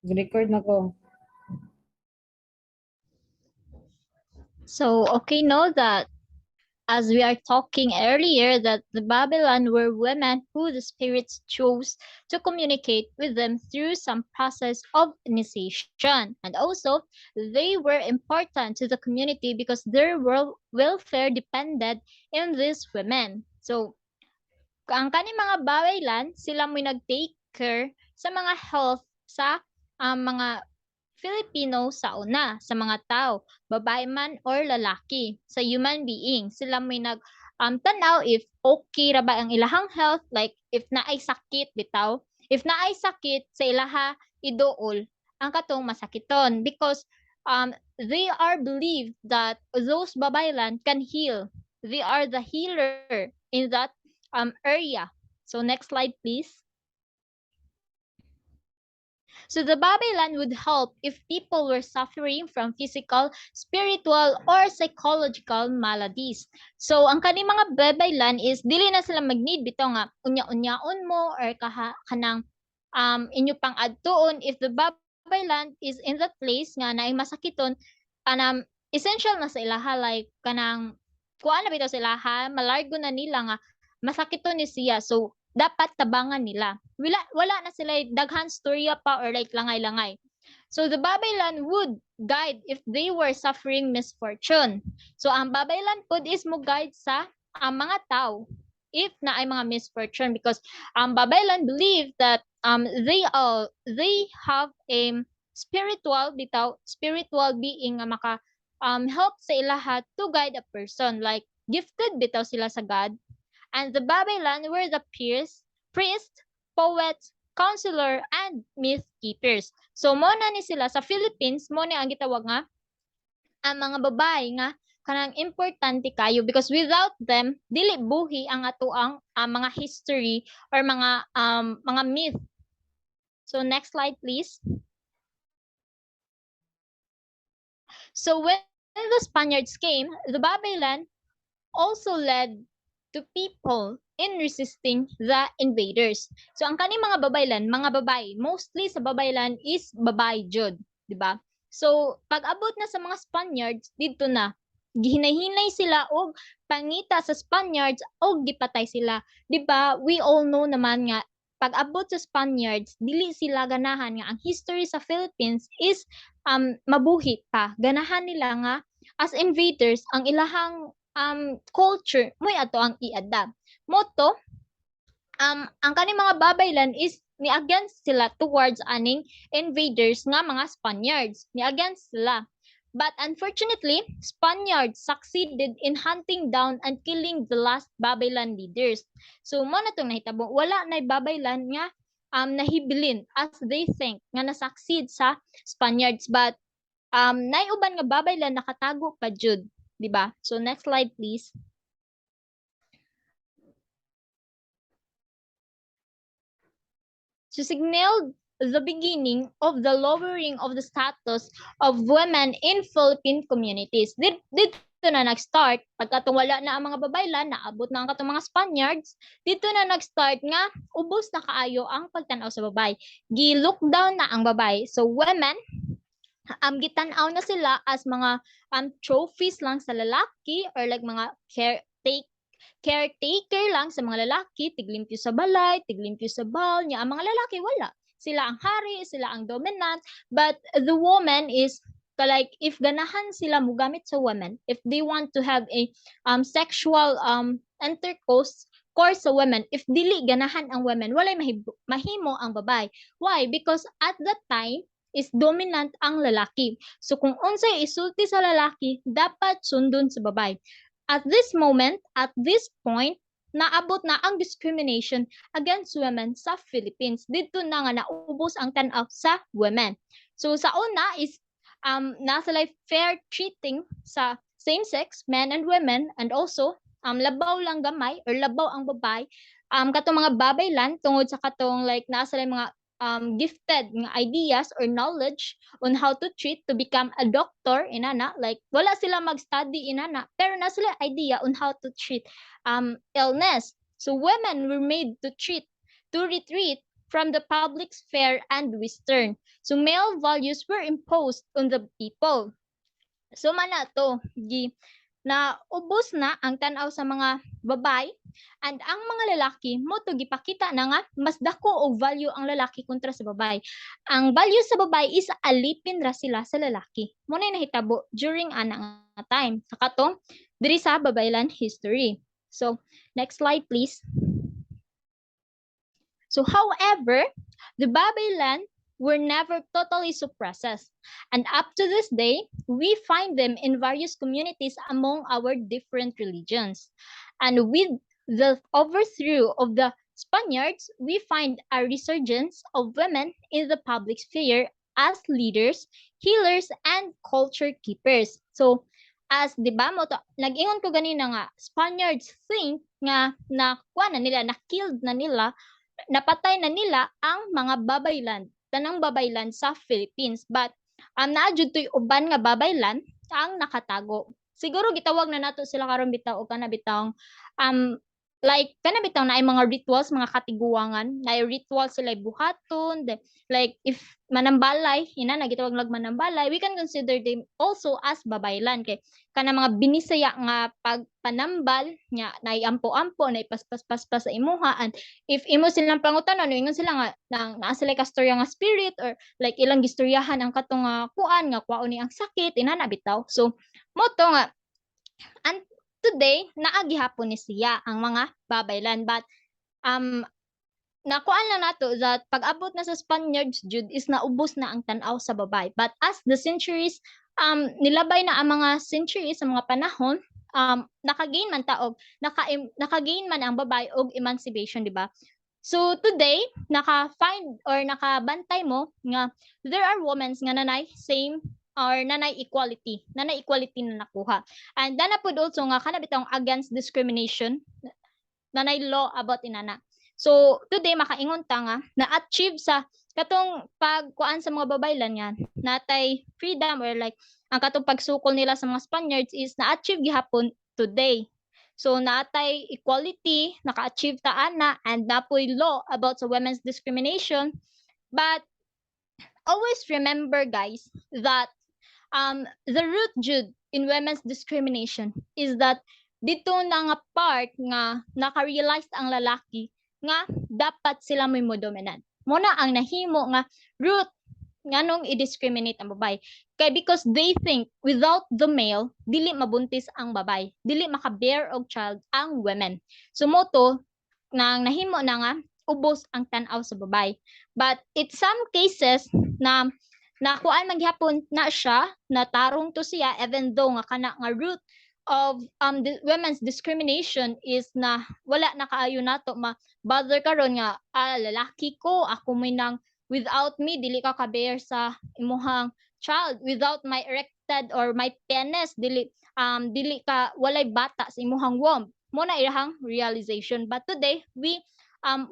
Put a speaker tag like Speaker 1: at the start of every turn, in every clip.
Speaker 1: Record na ko.
Speaker 2: So, okay, know that as we are talking earlier, that the Babylon were women who the spirits chose to communicate with them through some process of initiation. And also, they were important to the community because their welfare depended in these women. So, ang kaning mga Babylon, sila mo nag-take care sa mga health sa mga Filipino sa una, sa mga tao, babae man or lalaki, sa human being. Sila may tanaw if okay ra ba ang ilahang health, like if naay sakit bitaw, if naay sakit sa ilaha idool, ang katong masakiton because they are believed that those babaylan can heal. They are the healer in that area. So next slide please. So the Babylon would help if people were suffering from physical, spiritual, or psychological maladies. So ang kani mga Babylon is dili na sila mag-need bitaw nga unya-unyaon mo or kanang inyo pang adtuon if the Babylon is in that place nga naay masakiton essential na sa ilaha like kanang kuan na bitaw sa ilaha malargo na nila nga masakiton ni siya. So dapat tabangan nila. Wala na sila daghan storya pa or like langay-langay. So the Babylon would guide if they were suffering misfortune. So ang Babylon pod is mo guide sa mga tao if na ay mga misfortune because Babylon believe that they have a spiritual being nga maka help sa ilaha to guide a person, like gifted bitaw sila sa God. And the Babylon were the priest, poets, counselor, and myth keepers. So mo na ni sila sa Philippines, mo ni ang gitawag nga ang mga babae nga kanang importante kayo because without them dili buhi ang atoang mga history or mga myth. So next slide please. So when the Spaniards came, the Babylon also led to people in resisting the invaders. So ang kaning mga babaylan, mga babay, mostly sa babaylan is babay jud, di ba? So pag abot na sa mga Spaniards dito na gihinay-hinay sila og pangita sa Spaniards og gipatay sila. Di ba? We all know naman nga pag abot sa Spaniards, dili sila ganahan nga ang history sa Philippines is mabuhi pa. Ganahan nila nga as invaders ang ilahang culture mo ato ang i-adapt. Moto, ang kaning mga babaylan is ni against sila towards aning invaders nga mga Spaniards. Ni against sila. But unfortunately, Spaniards succeeded in hunting down and killing the last Babylon leaders. So mo na tong nahitabo, wala na Babylon nga nahibilin as they think nga na-succeed sa Spaniards, but naiuban nga Babylon nakatago pa jud. Diba? So next slide please. So signaled the beginning of the lowering of the status of women in Philippine communities. Dito na nag-start, pagkatong wala na ang mga babaylan, naabot na ang katong mga Spaniards, dito na nag-start nga, ubos na kaayo ang pagtanaw sa babay. Gi-lockdown na ang babay. So women, gitanaw na sila as mga trophies lang sa lalaki or like mga caretaker lang sa mga lalaki, tiglimpyo sa balay, tiglimpyo sa bal, niya ang mga lalaki wala. Sila ang hari, sila ang dominant, but the woman is like if ganahan sila mo gamit sa women, if they want to have a sexual intercourse sa women, if dili ganahan ang women, walay mahimo ang babay. Why? Because at that time is dominant ang lalaki. So kung unsay isulti sa lalaki, dapat sundon sa babay. At this moment, at this point, naabot na ang discrimination against women sa Philippines. Dito na nga naubos ang tanaw sa women. So sa una is nasa like fair treating sa same-sex men and women, and also labaw lang gamay or labaw ang babay katong mga babaylan tungod sa katong like nasa like mga gifted nga ideas or knowledge on how to treat to become a doctor inana, like wala sila mag-study inana pero na sila idea on how to treat illness. So women were made to retreat from the public sphere and Western. So male values were imposed on the people. So mana to, na ubos na ang tanaw sa mga babay and ang mga lalaki mo to gipakita na nga mas dako og value ang lalaki kontra sa babay. Ang value sa babay is alipin ra sila sa lalaki. Mo na nahitabo during ana nga time. Saka to diri sa babaylan history. So next slide please. So however, the Babylon were never totally suppressed. And up to this day, we find them in various communities among our different religions. And with the overthrow of the Spaniards, we find a resurgence of women in the public sphere as leaders, healers, and culture keepers. So, as di ba mo to, nag-ingon ko ganina nga, Spaniards think nga nakuha na nila, na-killed na nila, napatay na nila ang mga babaylan, tanang babaylan sa Philippines. But naadjud to'y uban nga babaylan ang nakatago. Siguro gitawag na nato sila karon bitaw o kana bitawng like kana bitaw na ay mga rituals, mga katiguangan, na ritual sila buhaton, like if manambalay, ina nagitawag lag manambalay, we can consider them also as babaylan kay kana mga binisaya nga pagpanambal nya nay ampo-ampo nay paspas-paspas sa imuha, and if imo silang pangutanon ingon sila nga naa sila kastorya nga spirit or like ilang gistoryahan ang katong kuan nga kwaon ni ang sakit ina na bitaw. So mo to nga and today naagihapon ni siya ang mga babaylan, but nakuan lang nato that pag-abot na sa Spaniards jud is naubos na ang tan-aw sa babay. But as the centuries nilabay na ang mga centuries sa mga panahon, nakagain man taog nakagain man ang babay og emancipation, di ba? So today naka-find or nakabantay mo nga there are women nga nanay same or nanay equality na nakuha. And dana pud also nga kana bitong against discrimination nanay law about inana. So today makaingon ta nga na-achieve sa katong pagkuan sa mga babaylan nga natay freedom or like ang katong pagsukol nila sa mga Spaniards is na-achieve gihapon today. So natay equality, naka-achieve ta ana, and napoy law about sa women's discrimination. But always remember guys that the root jud in women's discrimination is that dito na nga part nga naka-realize ang lalaki nga dapat sila may mo dominant. Muna ang nahimo nga root nganong i-discriminate ang babay. Kay because they think without the male, dili mabuntis ang babay. Dili maka-bear og child ang women. So moto nang nahimo na nga ubos ang tan-aw sa babay. But in some cases na nakuan maghapon na siya, natarong to siya even though nga kana nga root of the women's discrimination is na wala na kaayo nato ma-bother karon nga lalaki ko, ako may nang without me dili ka ka-bear sa imuhang child, without my erected or my penis dili ka walay bata sa imuhang womb. Mo na irahang realization. But today we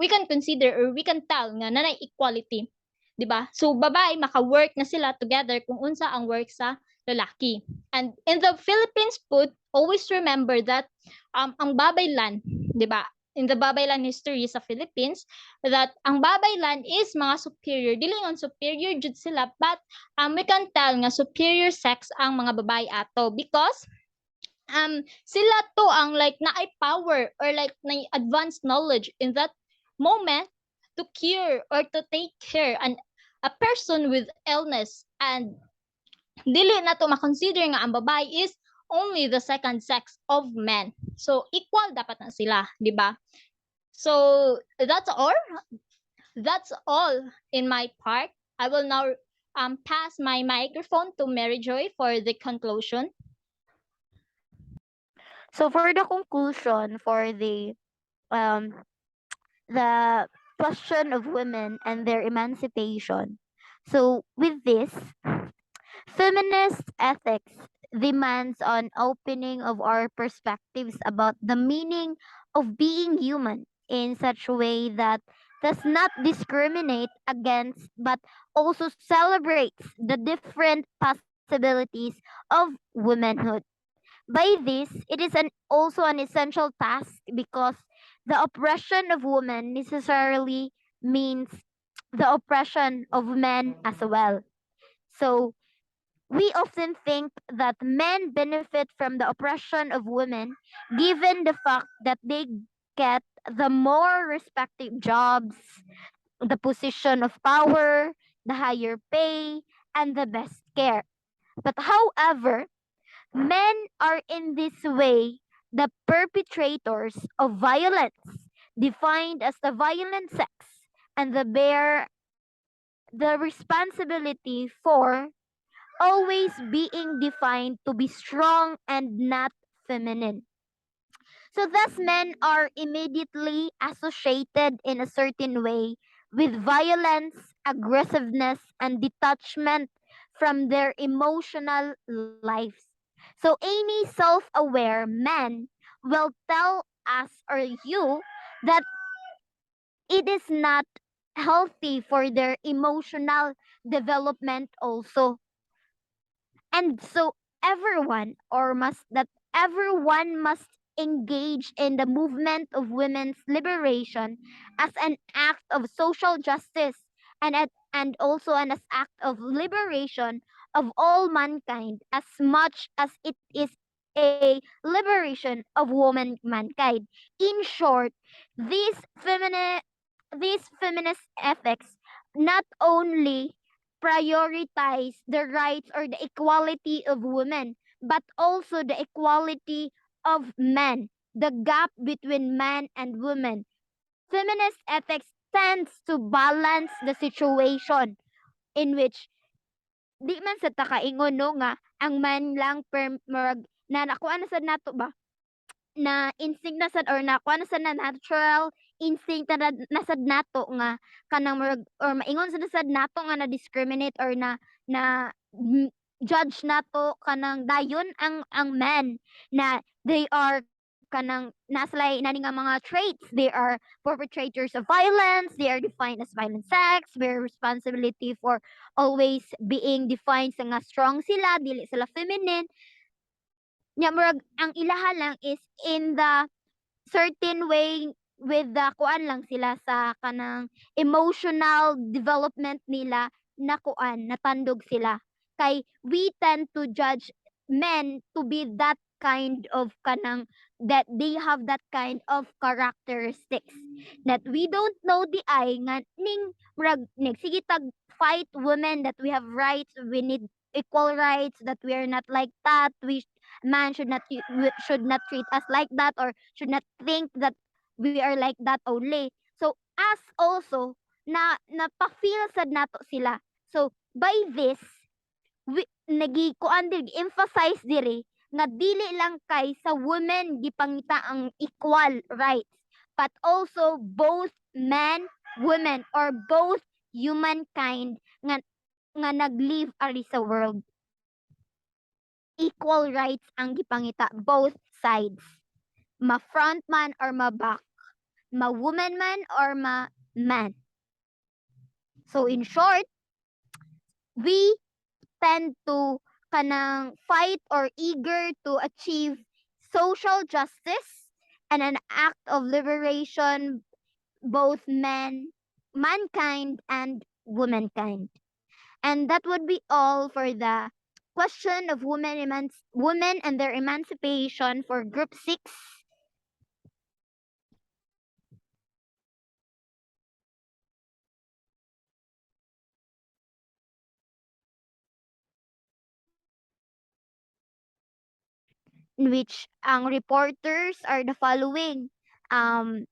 Speaker 2: can consider or we can tell nga nanay equality, di ba? So babae maka-work na sila together kung unsa ang work sa lalaki. And in the Philippines put, always remember that ang babaylan, di ba? In the babaylan history sa Philippines, that ang babaylan is mga superior. Dili on superior jud sila, but we can tell nga superior sex ang mga babae ato because sila to ang like naay power or like na advanced knowledge in that moment to cure or to take care and a person with illness, and dili na to makonsider nga ang babae is only the second sex of men. So equal dapat na sila, di ba? So that's all in my part. I will now pass my microphone to Mary Joy for the conclusion.
Speaker 1: So for the conclusion for the question of women and their emancipation. So with this, feminist ethics demands on opening of our perspectives about the meaning of being human in such a way that does not discriminate against but also celebrates the different possibilities of womanhood. By this, it is also an essential task because the oppression of women necessarily means the oppression of men as well. So we often think that men benefit from the oppression of women given the fact that they get the more respective jobs, the position of power, the higher pay, and the best care. But however, men are in this way the perpetrators of violence, defined as the violent sex, and the bear the responsibility for always being defined to be strong and not feminine. So thus men are immediately associated in a certain way with violence, aggressiveness, and detachment from their emotional lives. So any self-aware man will tell us or you that it is not healthy for their emotional development also. And so everyone must engage in the movement of women's liberation as an act of social justice and also an as act of liberation of all mankind as much as it is a liberation of woman mankind. In short, these feminine these feminist ethics not only prioritize the rights or the equality of women, but also the equality of men, the gap between man and woman. Feminist ethics tends to balance the situation in which di man sa takaingon no nga ang man lang per murag na nakuha na sad nato ba na instinct na sad or na kuha na sad na natural instinct na nasad nato nga kanang or maingon sad nato nga na discriminate or na judge nato kanang dayon ang men na they are kanang naslay nani nga mga traits, they are perpetrators of violence, they are defined as violent sex, their responsibility for always being defined sa nga strong sila, dili sila feminine. Nya murag ang ilaha lang is in the certain way with the kuan lang sila sa kanang emotional development nila na kuan natandog sila kay we tend to judge men to be that kind of kanang that they have that kind of characteristics that we don't know the eye nga ning murag nig sige tag fight women that we have rights, we need equal rights, that we are not like that, we man should not treat us like that or should not think that we are like that only. So us also napafeel sad nato sila. So by this we nagikuan dir emphasize diri nga dili lang kay sa women gipangita ang equal rights but also both men, women or both humankind nga naglive ari sa world equal rights ang gipangita both sides. Ma front man or ma back. Ma woman man or ma man. So in short, we tend to kanang fight or eager to achieve social justice and an act of liberation both mankind and womankind. And that would be all for the question of women and their emancipation for group 6, in which ang reporters are the following. Um,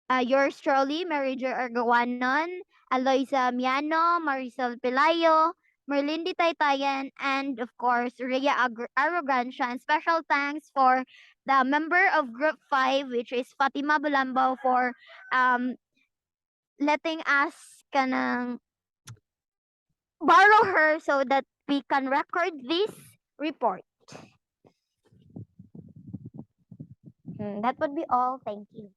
Speaker 1: yours truly, Marijer Argawanon, Aloisa Miano, Marisol Pelayo, Merlindi Taytayan, and of course, Rhea Arrogancia. And special thanks for the member of Group 5, which is Fatima Bulambao, for um, letting us kanang borrow her so that we can record this report. That would be all. Thank you.